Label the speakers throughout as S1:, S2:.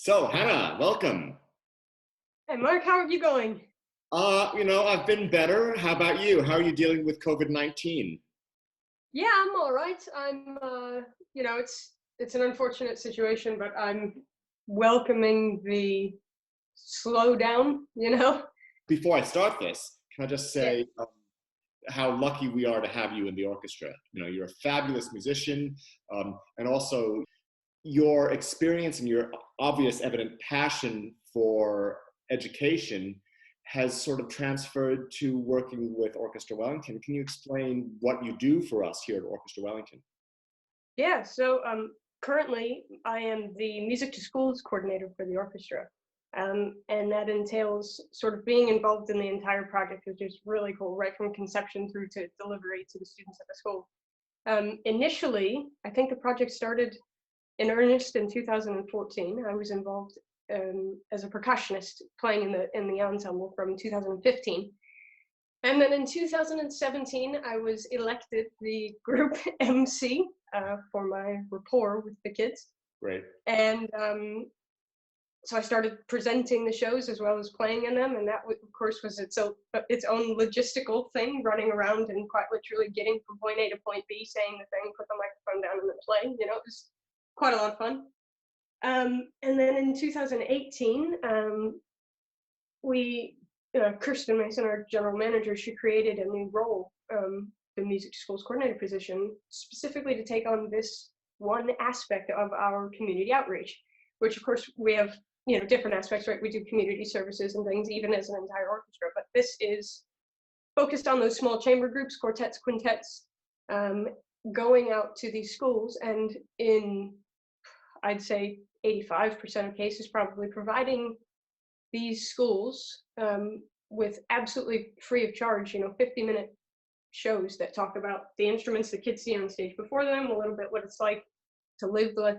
S1: So, Hannah, welcome.
S2: Hey, Mark, how are you going?
S1: I've been better. How about you? How are you dealing with COVID-19?
S2: Yeah, I'm all right. It's an unfortunate situation, but I'm welcoming the slowdown,
S1: Before I start this, can I just
S2: Yeah.
S1: say how lucky we are to have you in the orchestra? You're a fabulous musician, and also your experience and your obvious evident passion for education has sort of transferred to working with Orchestra Wellington. Can you explain what you do for us here at Orchestra Wellington?
S2: Yeah, so currently I am the music to schools coordinator for the orchestra. And that entails sort of being involved in the entire project, which is really cool, right from conception through to delivery to the students at the school. Initially, I think the project started in earnest in 2014. I was involved as a percussionist playing in the ensemble from 2015. And then in 2017, I was elected the group MC for my rapport with the kids.
S1: Great.
S2: And so I started presenting the shows as well as playing in them. And that, of course, was its own logistical thing, running around and quite literally getting from point A to point B, saying the thing, put the microphone down and then play. It was quite a lot of fun. And then in 2018, Kirsten Mason, our general manager, she created a new role, the music to schools coordinator position, specifically to take on this one aspect of our community outreach, which of course we have, different aspects, right? We do community services and things, even as an entire orchestra, but this is focused on those small chamber groups, quartets, quintets, going out to these schools and in, I'd say 85% of cases, probably providing these schools with absolutely free of charge, 50-minute shows that talk about the instruments the kids see on stage before them, a little bit what it's like to live the life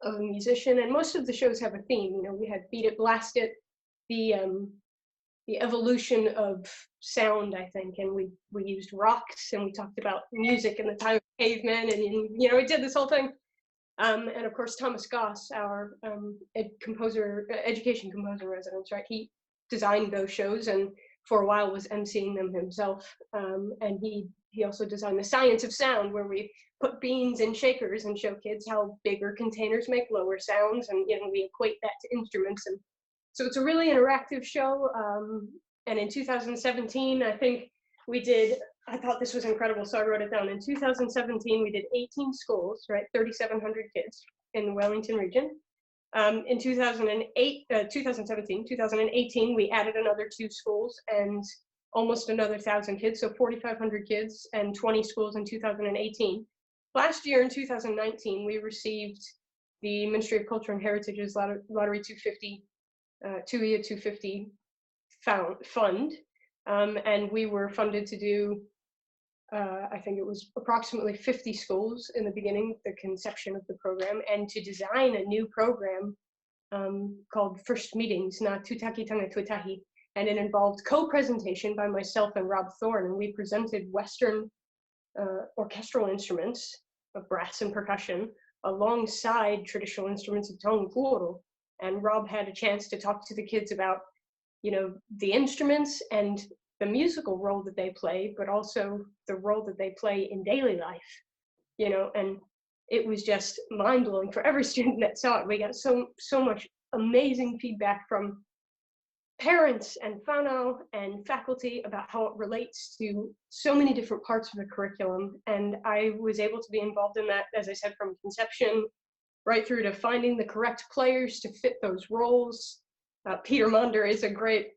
S2: of a musician. And most of the shows have a theme. We had Beat It, Blast It, the evolution of sound, I think, and we used rocks and we talked about music in the time of cavemen, and we did this whole thing. And of course, Thomas Goss, our education composer residence, right? He designed those shows and for a while was emceeing them himself. And he also designed the Science of Sound, where we put beans in shakers and show kids how bigger containers make lower sounds, and we equate that to instruments. And so it's a really interactive show. And in 2017, I think I thought this was incredible, so I wrote it down. In 2017, we did 18 schools, right, 3,700 kids in the Wellington region. In 2018, we added another 2 schools and almost another 1,000 kids, so 4,500 kids and 20 schools in 2018. Last year, in 2019, we received the Ministry of Culture and Heritage's Lottery 250, TUIA 250 fund, and we were funded to do I think it was approximately 50 schools in the beginning, the conception of the program, and to design a new program called First Meetings, Na Tutaki Tanga Tuatahi. And it involved co-presentation by myself and Rob Thorne, and we presented Western orchestral instruments of brass and percussion alongside traditional instruments of tongkuro. And Rob had a chance to talk to the kids about, the instruments and the musical role that they play, but also the role that they play in daily life, and it was just mind-blowing for every student that saw it. We got so much amazing feedback from parents and whānau and faculty about how it relates to so many different parts of the curriculum. And I was able to be involved in that, as I said, from conception right through to finding the correct players to fit those roles. Peter Monder is a great,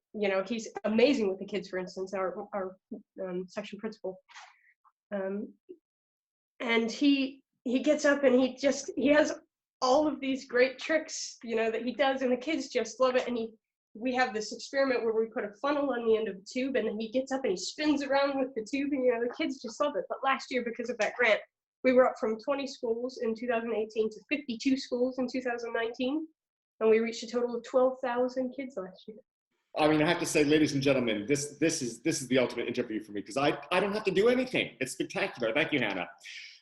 S2: he's amazing with the kids, for instance, our section principal. And he gets up and he has all of these great tricks, that he does, and the kids just love it. And we have this experiment where we put a funnel on the end of the tube, and then he gets up and he spins around with the tube, and the kids just love it. But last year, because of that grant, we were up from 20 schools in 2018 to 52 schools in 2019. And we reached a total of 12,000 kids last year.
S1: I mean, I have to say, ladies and gentlemen, this is the ultimate interview for me, because I don't have to do anything. It's spectacular. Thank you, Hannah.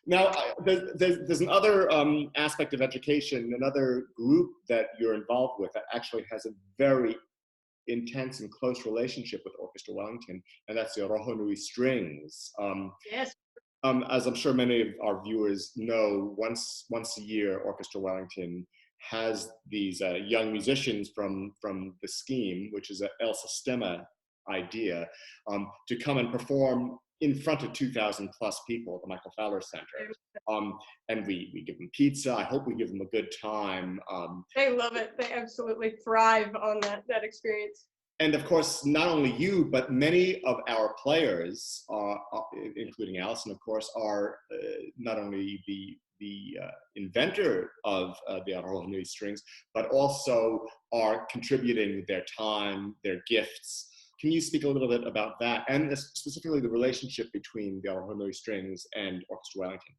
S1: Now, there's another aspect of education, another group that you're involved with that actually has a very intense and close relationship with Orchestra Wellington, and that's the Rohonui strings.
S2: Yes.
S1: As I'm sure many of our viewers know, once a year, Orchestra Wellington has these young musicians from the scheme, which is a El Sistema idea, to come and perform in front of 2,000 plus people at the Michael Fowler Center. And we give them pizza. I hope we give them a good time.
S2: They love it. They absolutely thrive on that experience.
S1: And of course, not only you, but many of our players, including Allison, of course, are not only the inventor of the Rohonui strings, but also are contributing their time, their gifts. Can you speak a little bit about that, and specifically the relationship between the Rohonui strings and Orchestra Wellington?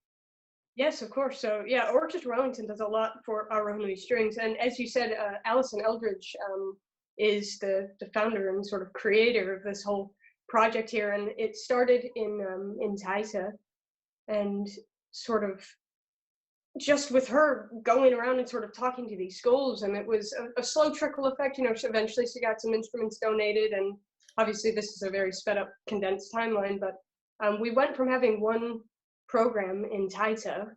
S2: Yes, of course. So yeah, Orchestra Wellington does a lot for our Rohonui strings, and as you said, Alison Eldridge is the founder and sort of creator of this whole project here, and it started in Taita, and sort of just with her going around and sort of talking to these schools, and it was a slow trickle effect. You know, eventually she got some instruments donated, and obviously this is a very sped up, condensed timeline, but we went from having one program in Taita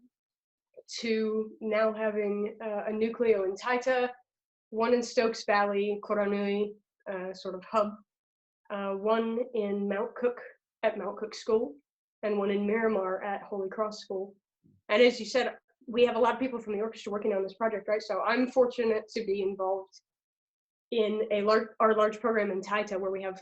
S2: to now having a nucleo in Taita, one in Stokes Valley, Rohonui, sort of hub, one in Mount Cook at Mount Cook School, and one in Miramar at Holy Cross School. And as you said, we have a lot of people from the orchestra working on this project, right? So I'm fortunate to be involved in our large program in Taita, where we have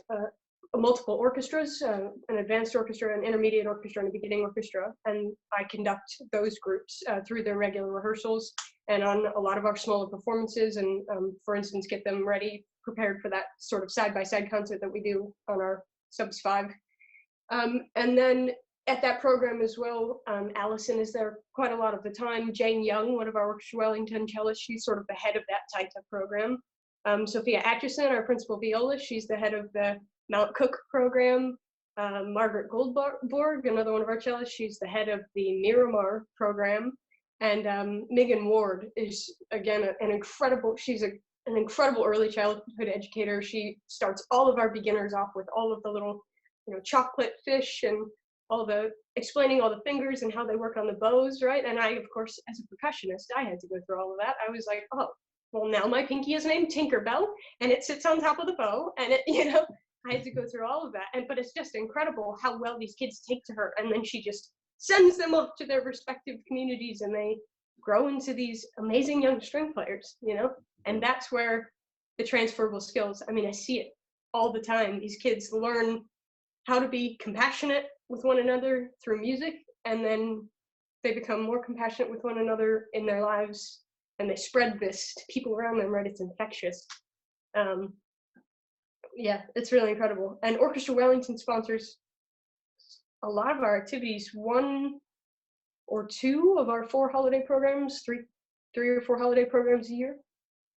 S2: multiple orchestras, an advanced orchestra, an intermediate orchestra, and a beginning orchestra, and I conduct those groups through their regular rehearsals and on a lot of our smaller performances, and for instance, get them ready, prepared for that sort of side-by-side concert that we do on our Subs 5. And then at that program as well, Allison is there quite a lot of the time. Jane Young, one of our Orchestra Wellington cellists, she's sort of the head of that Taita program. Sophia Atchison, our principal violist, she's the head of the Mount Cook program. Margaret Goldborg, another one of our cellists, she's the head of the Miramar program. And Megan Ward is, again, she's an incredible early childhood educator. She starts all of our beginners off with all of the little, chocolate fish and explaining all the fingers and how they work on the bows, right? And I, of course, as a percussionist, I had to go through all of that. I was like, oh, well, now my pinky is named Tinkerbell, and it sits on top of the bow, and it, I had to go through all of that. But it's just incredible how well these kids take to her, and then she just sends them off to their respective communities, and they grow into these amazing young string players, and that's where the transferable skills, I see it all the time. These kids learn how to be compassionate with one another through music, and then they become more compassionate with one another in their lives, and they spread this to people around them, right? It's infectious. Yeah, it's really incredible. And Orchestra Wellington sponsors a lot of our activities. 1 or 2 of our 4 holiday programs, three or 4 holiday programs a year.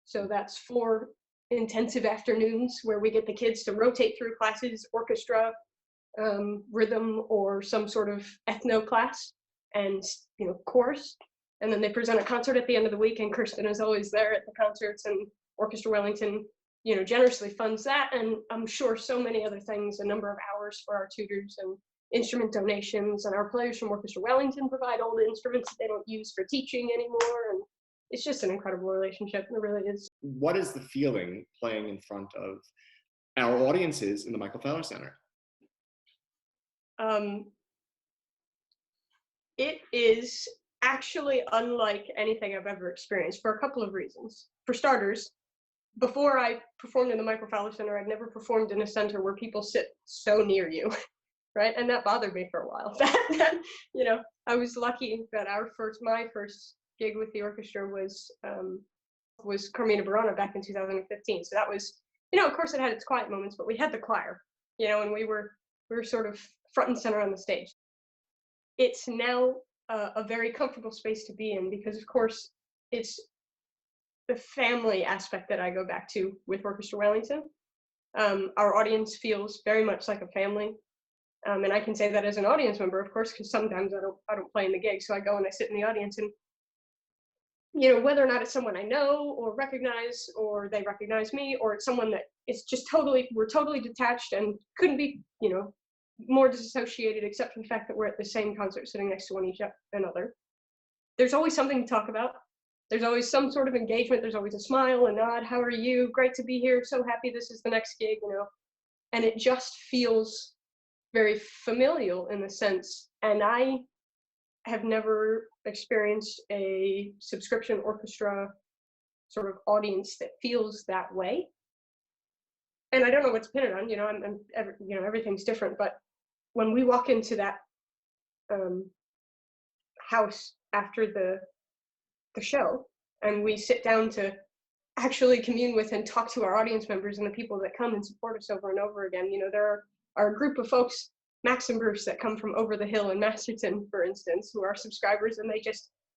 S2: So that's 4 intensive afternoons where we get the kids to rotate through classes, orchestra, rhythm, or some sort of ethno class, and chorus. And then they present a concert at the end of the week, and Kirsten is always there at the concerts, and Orchestra Wellington generously funds that, and I'm sure so many other things, a number of hours for our tutors and instrument donations, and our players from Orchestra Wellington provide all the instruments that they don't use for teaching anymore, and it's just an incredible relationship. It really is.
S1: What is the feeling playing in front of our audiences in the Michael Fowler Center?
S2: It is actually unlike anything I've ever experienced for a couple of reasons. For starters, before I performed in the Michael Fowler Center, I'd never performed in a center where people sit so near you, right? And that bothered me for a while. I was lucky that my first gig with the orchestra was Carmina Burana back in 2015. So that was, of course it had its quiet moments, but we had the choir, and we were sort of front and center on the stage. It's now a very comfortable space to be in, because of course it's the family aspect that I go back to with Orchestra Wellington. Our audience feels very much like a family. And I can say that as an audience member, of course, because sometimes I don't play in the gig, so I go and I sit in the audience, and whether or not it's someone I know or recognize, or they recognize me, or it's someone that is just we're totally detached and couldn't be, more disassociated, except for the fact that we're at the same concert sitting next to each another. There's always something to talk about. There's always some sort of engagement. There's always a smile, a nod. How are you? Great to be here. So happy this is the next gig, and it just feels very familial in a sense. And I have never experienced a subscription orchestra sort of audience that feels that way. And I don't know what's pinned on, everything's different, but when we walk into that house after the show, and we sit down to actually commune with and talk to our audience members and the people that come and support us over and over again, there are a group of folks, Max and Bruce, that come from over the hill in Masterton, for instance, who are subscribers, and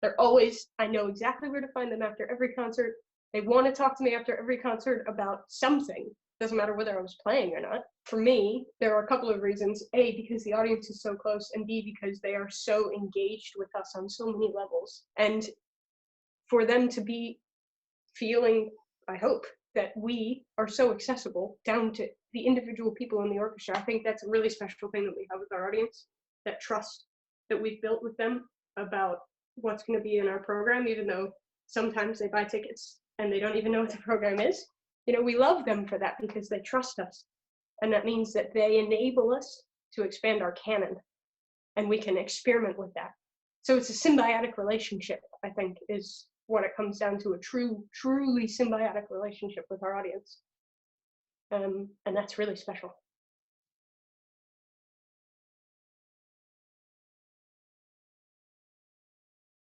S2: they're always, I know exactly where to find them after every concert. They want to talk to me after every concert about something. Doesn't matter whether I was playing or not. For me, there are a couple of reasons. A, because the audience is so close, and B, because they are so engaged with us on so many levels. And for them to be feeling, I hope, that we are so accessible down to the individual people in the orchestra, I think that's a really special thing that we have with our audience, that trust that we've built with them about what's going to be in our program, even though sometimes they buy tickets and they don't even know what the program is. We love them for that because they trust us. And that means that they enable us to expand our canon, and we can experiment with that. So it's a symbiotic relationship, I think, is what it comes down to, a truly symbiotic relationship with our audience. And that's really special.